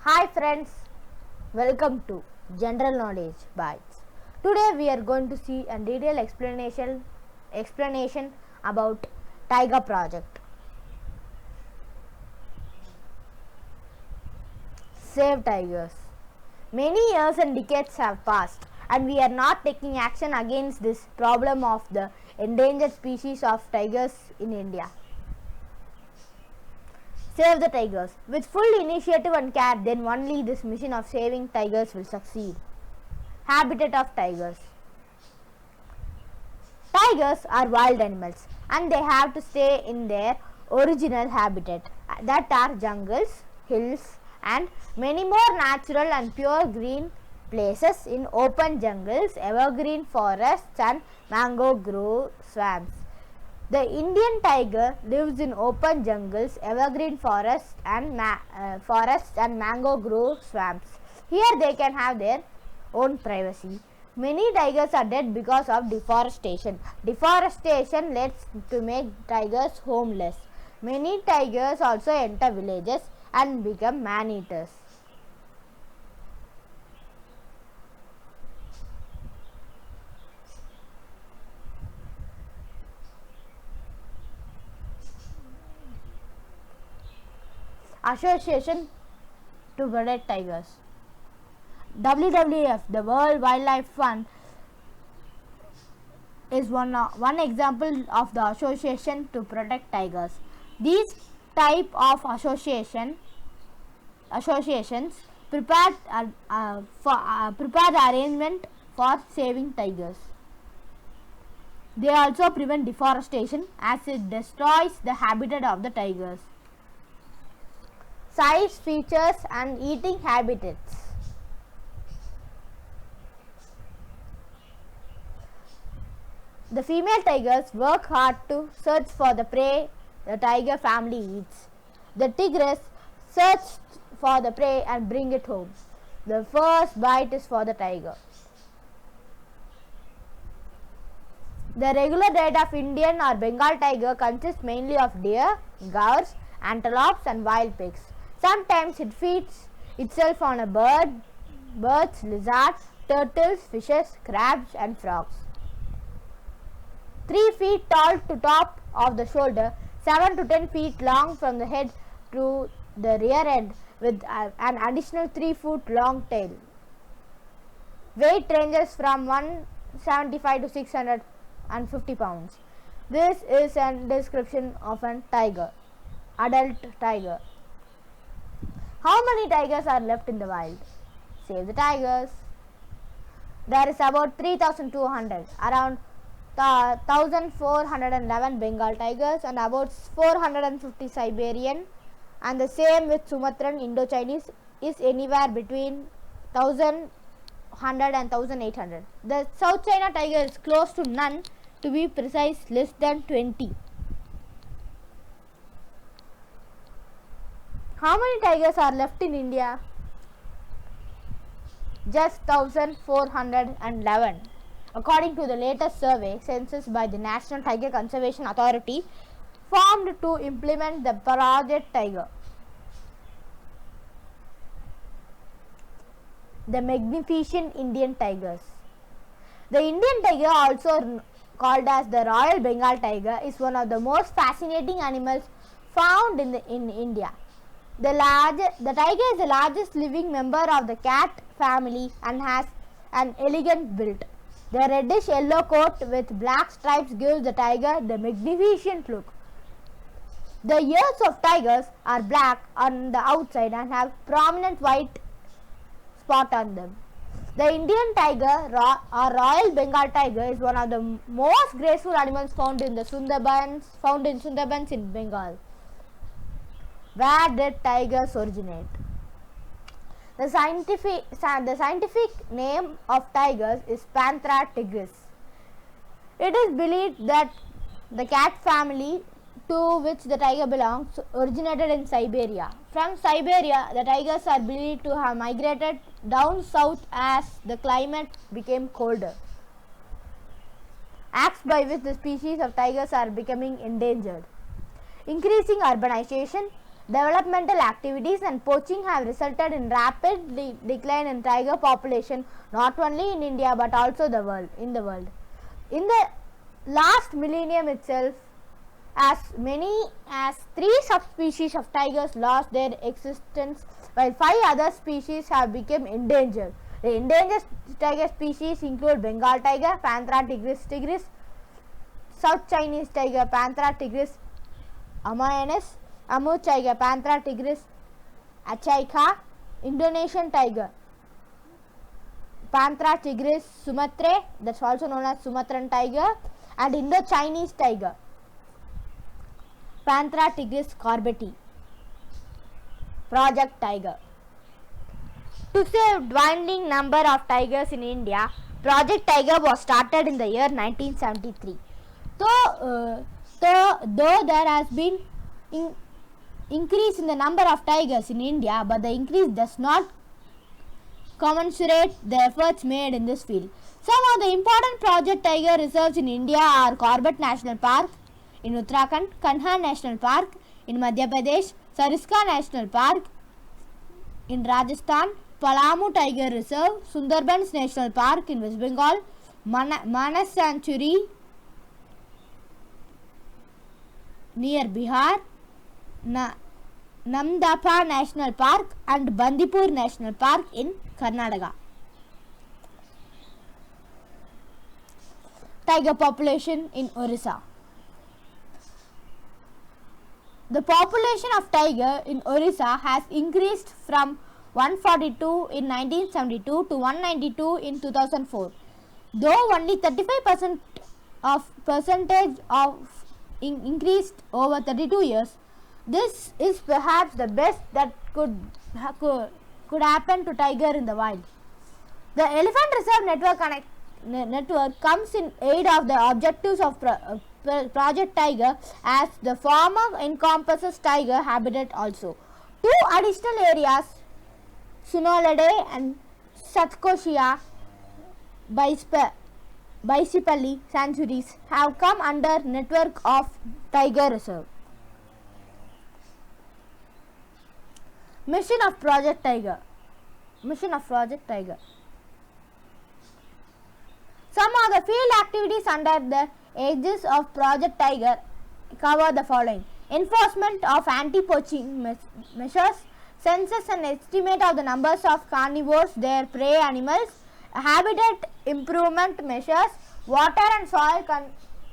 Hi friends, welcome to General Knowledge Bites. Today we are going to see a detailed explanation about Tiger Project. Save tigers. Many years and decades have passed and we are not taking action against this problem of the endangered species of tigers in India. Save the tigers. With full initiative and care, then only this mission of saving tigers will succeed. Habitat of tigers. Tigers are wild animals and they have to stay in their original habitat, that are jungles, hills and many more natural and pure green places in open jungles, evergreen forests and mango grove swamps. The Indian tiger lives in open jungles, evergreen forests and mango grove swamps. Here they can have their own privacy. Many tigers are dead because of deforestation. Deforestation leads to make tigers homeless. Many tigers also enter villages and become man-eaters. Association to protect tigers. WWF, the World Wildlife Fund, is one example of the association to protect tigers. These type of associations prepare the arrangement for saving tigers. They also prevent deforestation as it destroys the habitat of the tigers. Size, features and eating habitats. The female tigers work hard to search for the prey the tiger family eats. The tigress searches for the prey and bring it home. The first bite is for the tiger. The regular diet of Indian or Bengal tiger consists mainly of deer, gores, antelopes and wild pigs. Sometimes it feeds itself on birds, lizards, turtles, fishes, crabs and frogs. 3 feet tall to top of the shoulder, 7 to 10 feet long from the head to the rear end with an additional 3 foot long tail. Weight ranges from 175 to 650 pounds. This is a description of a tiger, adult tiger. How many tigers are left in the wild? Save the tigers. There is about 3,200, around 1,411 Bengal tigers and about 450 Siberian, and the same with Sumatran Indo-Chinese is anywhere between 1,100 and 1,800. The South China tiger is close to none, to be precise less than 20. How many tigers are left in India? Just 1,411. According to the latest survey census by the National Tiger Conservation Authority formed to implement the Project Tiger. The magnificent Indian tigers. The Indian tiger, also called as the Royal Bengal tiger, is one of the most fascinating animals found in India. The tiger is the largest living member of the cat family and has an elegant build. The reddish yellow coat with black stripes gives the tiger the magnificent look. The ears of tigers are black on the outside and have prominent white spot on them. The Indian tiger or Royal Bengal tiger is one of the most graceful animals found in Sundarbans in Bengal. Where did tigers originate? The scientific name of tigers is Panthera tigris. It is believed that the cat family to which the tiger belongs originated in Siberia. From Siberia, the tigers are believed to have migrated down south as the climate became colder. Acts by which the species of tigers are becoming endangered. Increasing urbanization, Developmental activities and poaching have resulted in rapid decline in tiger population not only in India but also in the world. In the last millennium itself, as many as 3 subspecies of tigers lost their existence while 5 other species have become endangered. The endangered tiger species include Bengal tiger, Panthera tigris, South Chinese tiger, Panthera tigris amazonus, Amur tiger, Panthera tigris achaika, Indonesian tiger, Panthera tigris sumatrae, that's also known as Sumatran tiger, and Indo-Chinese tiger, Panthera tigris corbeti. Project Tiger. To save dwindling number of tigers in India, Project Tiger was started in the year 1973. Though there has been increase in the number of tigers in India, but the increase does not commensurate the efforts made in this field. Some of the important Project Tiger reserves in India are Corbett National Park in Uttarakhand, Kanha National Park in Madhya Pradesh, Sariska National Park in Rajasthan, Palamu Tiger Reserve, Sundarbans National Park in West Bengal, Manas Sanctuary near Bihar, Namdapha National Park and Bandipur National Park in Karnataka. Tiger population in Orissa. The population of tiger in Orissa has increased from 142 in 1972 to 192 in 2004. Though only 35% increased over 32 years, this is perhaps the best that could happen to tiger in the wild. The Elephant Reserve network comes in aid of the objectives of Project Tiger, as the former encompasses tiger habitat also. 2 additional areas, Sunolade and Satkoshia Baisipalli sanctuaries, have come under network of Tiger Reserve. Mission of Project Tiger. Some of the field activities under the aegis of Project Tiger cover the following: enforcement of anti-poaching measures, census and estimate of the numbers of carnivores, their prey animals, habitat improvement measures, water and soil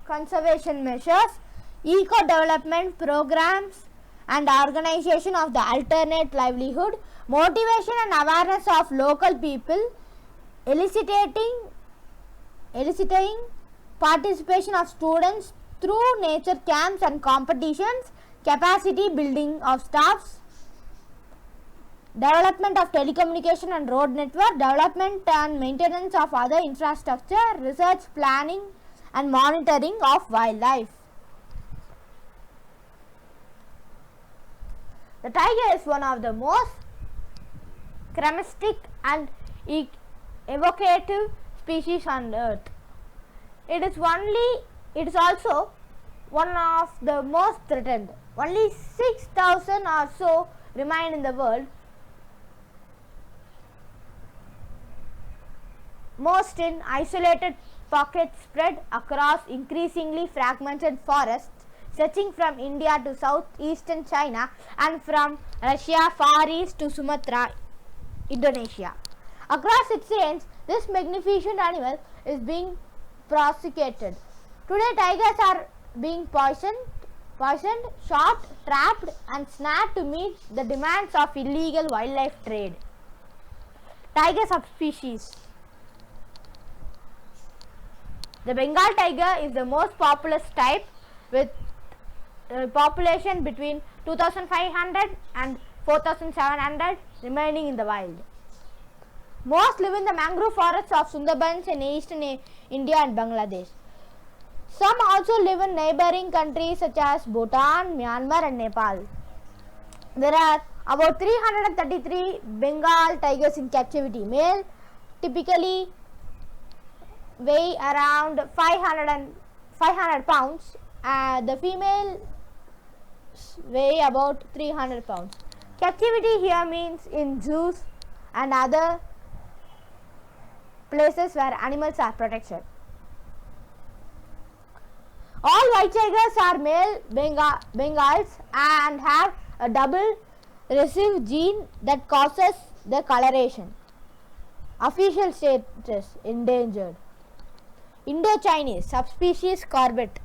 conservation measures, eco-development programs and organization of the alternate livelihood, motivation and awareness of local people, eliciting participation of students through nature camps and competitions, capacity building of staffs, development of telecommunication and road network, development and maintenance of other infrastructure, research, planning and monitoring of wildlife. The tiger is one of the most charismatic and evocative species on earth. It is also one of the most threatened. Only 6,000 or so remain in the world, most in isolated pockets spread across increasingly fragmented forests stretching from India to southeastern China and from Russia far east to Sumatra, Indonesia. Across its range, this magnificent animal is being prosecuted. Today, tigers are being poisoned, shot, trapped and snared to meet the demands of illegal wildlife trade. Tiger subspecies. The Bengal tiger is the most populous type, with population between 2,500 and 4,700 remaining in the wild. Most live in the mangrove forests of Sundarbans in eastern India and Bangladesh. Some also live in neighboring countries such as Bhutan, Myanmar and Nepal. There are about 333 Bengal tigers in captivity. Male typically weigh around 500 pounds. The female weigh about 300 pounds. Captivity here means in zoos and other places where animals are protected. All white tigers are male Bengals and have a double recessive gene that causes the coloration. Official status: endangered. Indo-Chinese subspecies Corbett.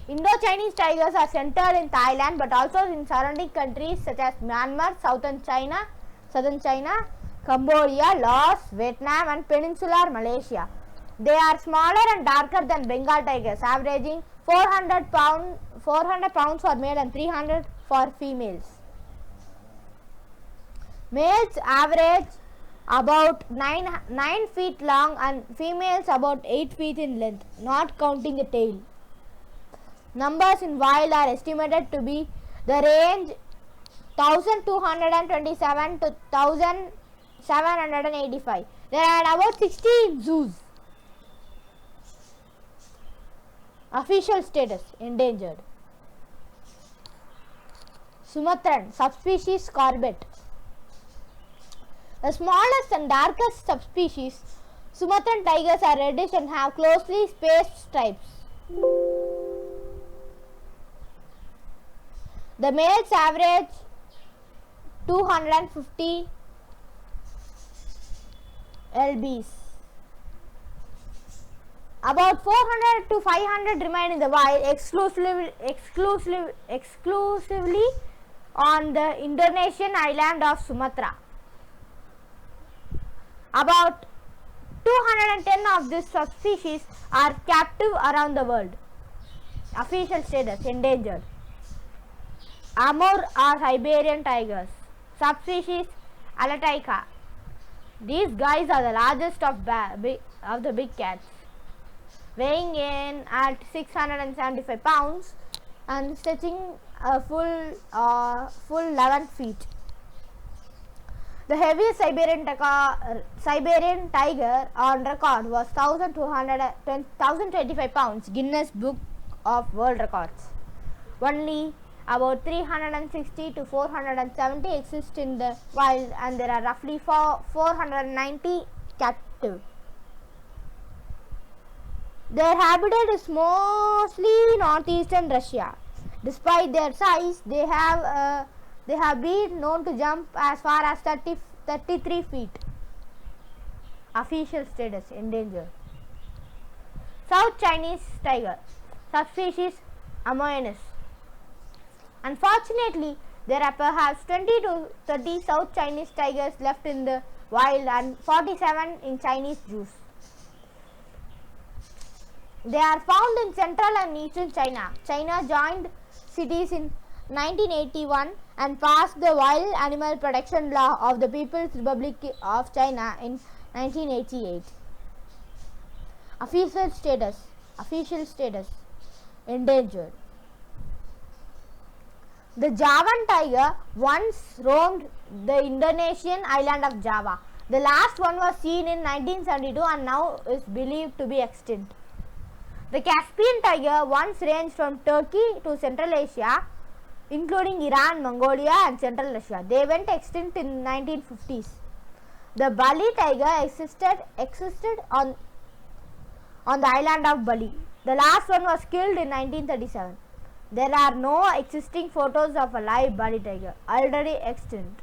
Indo-Chinese tigers are centered in Thailand but also in surrounding countries such as Myanmar, southern China, Cambodia, Laos, Vietnam and peninsular Malaysia. They are smaller and darker than Bengal tigers, averaging 400 pounds for male and 300 for females. Males average about 9 feet long and females about 8 feet in length, not counting the tail. Numbers in wild are estimated to be the range 1227 to 1785. There are about 60 in zoos. Official status: endangered. Sumatran subspecies Corbett. The smallest and darkest subspecies, Sumatran tigers are reddish and have closely spaced stripes. The males average 250 lbs. About 400 to 500 remain in the wild, exclusively on the Indonesian island of Sumatra. About 210 of these subspecies are captive around the world. Official status: endangered. Amur or Siberian tigers. Subspecies Alatica. These guys are the largest of the big cats, weighing in at 675 pounds and stretching a full 11 feet. The heaviest Siberian tiger on record was 1025 pounds, Guinness Book of World Records. Only about 360 to 470 exist in the wild and there are roughly 490 captive. Their habitat is mostly northeastern Russia. Despite their size, they have been known to jump as far as 33 feet. Official status: endangered. South Chinese tiger. Subspecies Amoenus. Unfortunately, there are perhaps 20 to 30 South Chinese tigers left in the wild and 47 in Chinese zoos. They are found in central and eastern China. China joined cities in 1981 and passed the Wild Animal Protection Law of the People's Republic of China in 1988. Official status: endangered. The Javan tiger once roamed the Indonesian island of Java. The last one was seen in 1972 and now is believed to be extinct. The Caspian tiger once ranged from Turkey to Central Asia, including Iran, Mongolia and Central Russia. They went extinct in 1950s. The Bali tiger existed on the island of Bali. The last one was killed in 1937. There are no existing photos of a live Bali tiger, already extinct.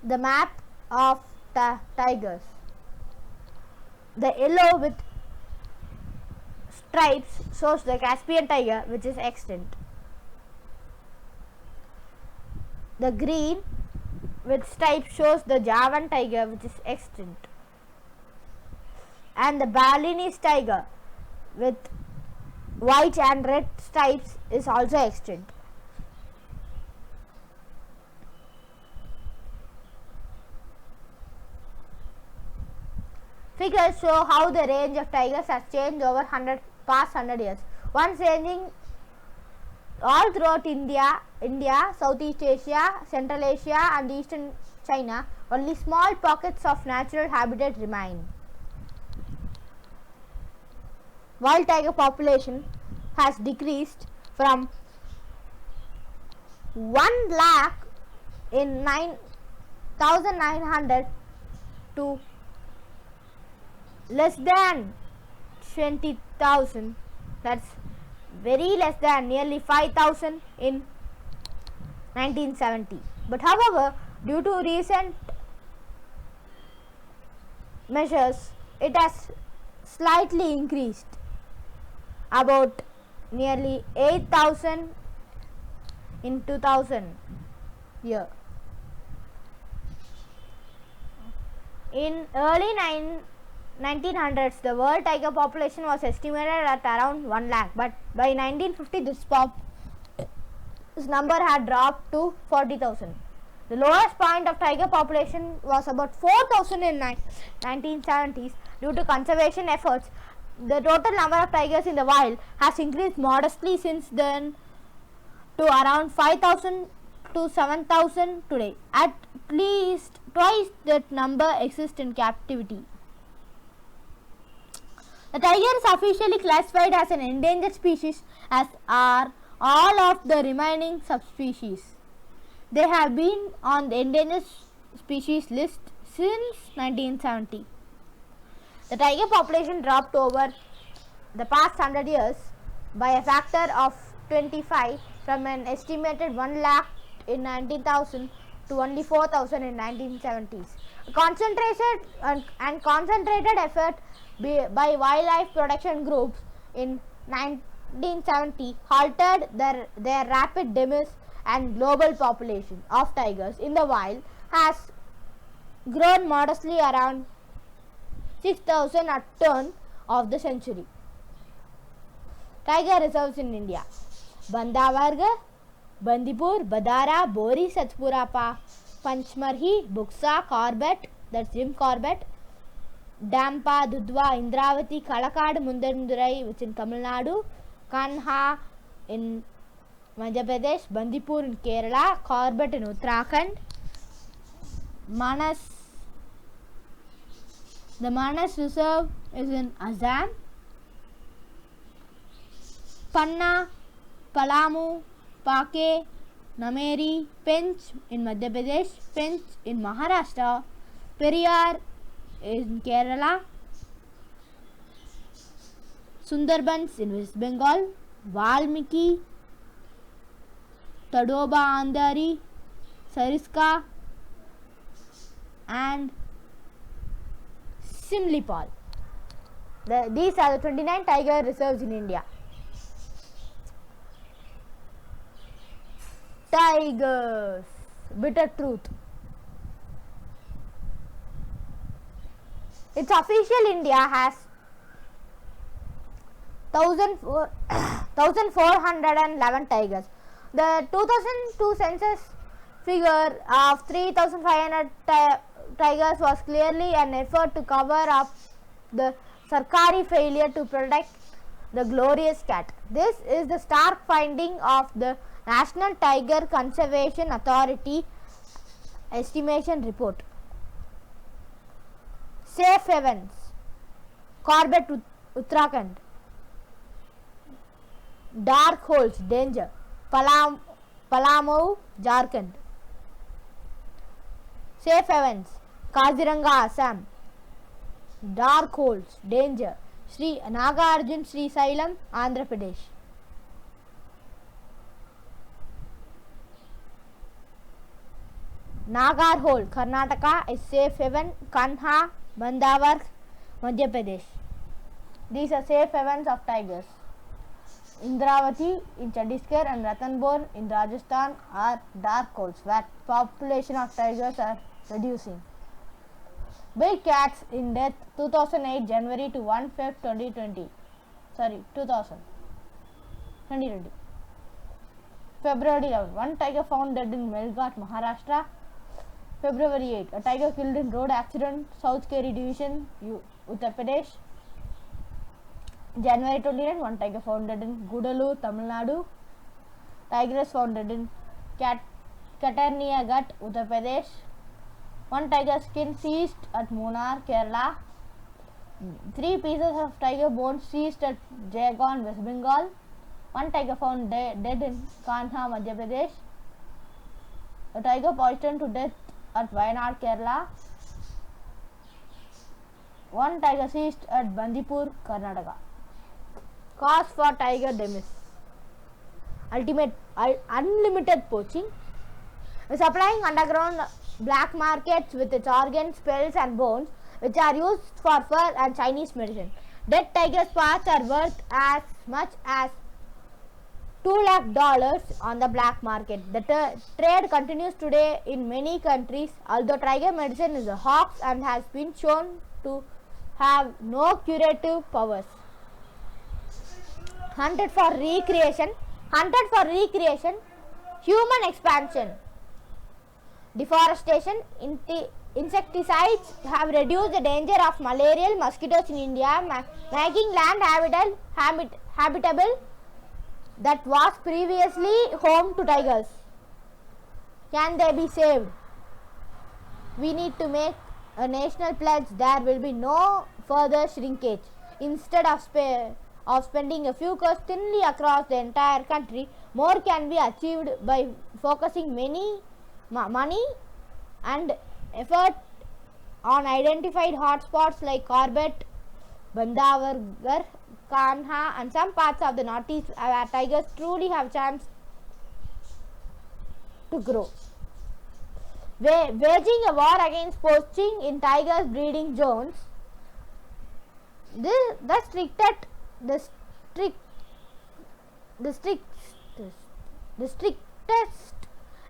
The map of tigers. The yellow with stripes shows the Caspian tiger, which is extinct. The green with stripes shows the Javan tiger, which is extinct. And the Balinese tiger with white and red stripes is also extinct. Figures show how the range of tigers has changed over past 100 years. Once ranging all throughout India, Southeast Asia, Central Asia and Eastern China, only small pockets of natural habitat remain. wild tiger population has decreased from 1 lakh in 9,900 to less than 20,000. That's very less than nearly 5,000 in 1970. But however, due to recent measures, it has slightly increased, about nearly 8,000 in 2000 year. In early 1900s, the world tiger population was estimated at around 1 lakh, but by 1950 this number had dropped to 40,000. The lowest point of tiger population was about 4,000 in 1970s. Due to conservation efforts, the total number of tigers in the wild has increased modestly since then to around 5,000 to 7,000 today. At least twice that number exists in captivity. The tiger is officially classified as an endangered species, as are all of the remaining subspecies. They have been on the endangered species list since 1970. The tiger population dropped over the past 100 years by a factor of 25, from an estimated 1 lakh in 19,000 to only 4,000 in 1970s. A concentrated effort by wildlife protection groups in 1970 halted their rapid demise, and global population of tigers in the wild has grown modestly around 6,000 at turn of the century. Tiger reserves in India: Bandavarg, Bandipur, Badara, Bori, Satpura, Panchmarhi, Buksa, Corbett, that's Jim Corbett, Dampa, Dudhwa, Indravati, Kalakad, Mundandurai, which in Tamil Nadu, Kanha in Madhya Pradesh, Bandipur in Kerala, Corbett in Uttarakhand, the Manas Reserve is in Assam, Panna, Palamu, Pake, Nameri, Pench in Madhya Pradesh, Pench in Maharashtra, Periyar in Kerala, Sundarbans in West Bengal, Valmiki, Tadoba Andhari, Sariska and Simlipal. These are the 29 tiger reserves in India. Tigers, bitter truth. Its official India has 1,411 tigers. The 2002 census figure of 3,500 tigers was clearly an effort to cover up the Sarkari failure to protect the glorious cat. This is the stark finding of the National Tiger Conservation Authority estimation report. Safe havens: Corbett, Uttarakhand. Dark holes, danger: Palamau, Jharkhand. Safe havens: Kaziranga, Assam. Dark holes, danger: Sri Nagarjun Sri Sailam, Andhra Pradesh. Nagar hole, Karnataka is safe haven. Kanha, Bandavarg, Madhya Pradesh. These are safe havens of tigers. Indravati in Chhattisgarh and Ranthambore in Rajasthan are dark holes where population of tigers are reducing. Big cats in death 2008 January to 1 Feb 2020. 2020. February 11. One tiger found dead in Melghat, Maharashtra. February 8. A tiger killed in road accident, South Keri Division, Uttar Pradesh. January 29. One tiger found dead in Gudalur, Tamil Nadu. Tigress found dead in Katarnia Gut, Uttar Pradesh. One tiger skin seized at Munnar, Kerala. 3 pieces of tiger bones seized at Jaigaon, West Bengal. 1 tiger found dead in Kanha, Madhya Pradesh. A tiger poisoned to death at Wayanad, Kerala. 1 tiger seized at Bandipur, Karnataka. Cause for tiger demise. Unlimited poaching. Supplying underground black markets with its organs, pelts and bones, which are used for fur and Chinese medicine. Dead tiger's parts are worth as much as $2 lakh on the black market. The trade continues today in many countries, although tiger medicine is a hoax and has been shown to have no curative powers. Hunted for recreation, human expansion, deforestation, insecticides have reduced the danger of malarial mosquitoes in India, making land habitable that was previously home to tigers. Can they be saved? We need to make a national pledge. There will be no further shrinkage. Instead of spending a few crores thinly across the entire country, more can be achieved by focusing money and effort on identified hotspots like Corbett, Bandhavgarh, Kanha and some parts of the northeast where tigers truly have chance to grow. Waging a war against poaching in tigers breeding zones, the strictest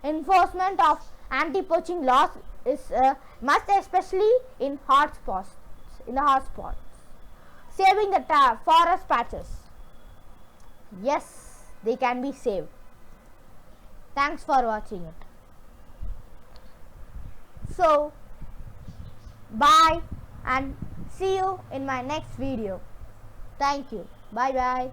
enforcement of anti-poaching laws is must, especially in hotspots. Saving the forest patches. Yes, they can be saved. Thanks for watching it. So, bye and see you in my next video. Thank you. Bye bye.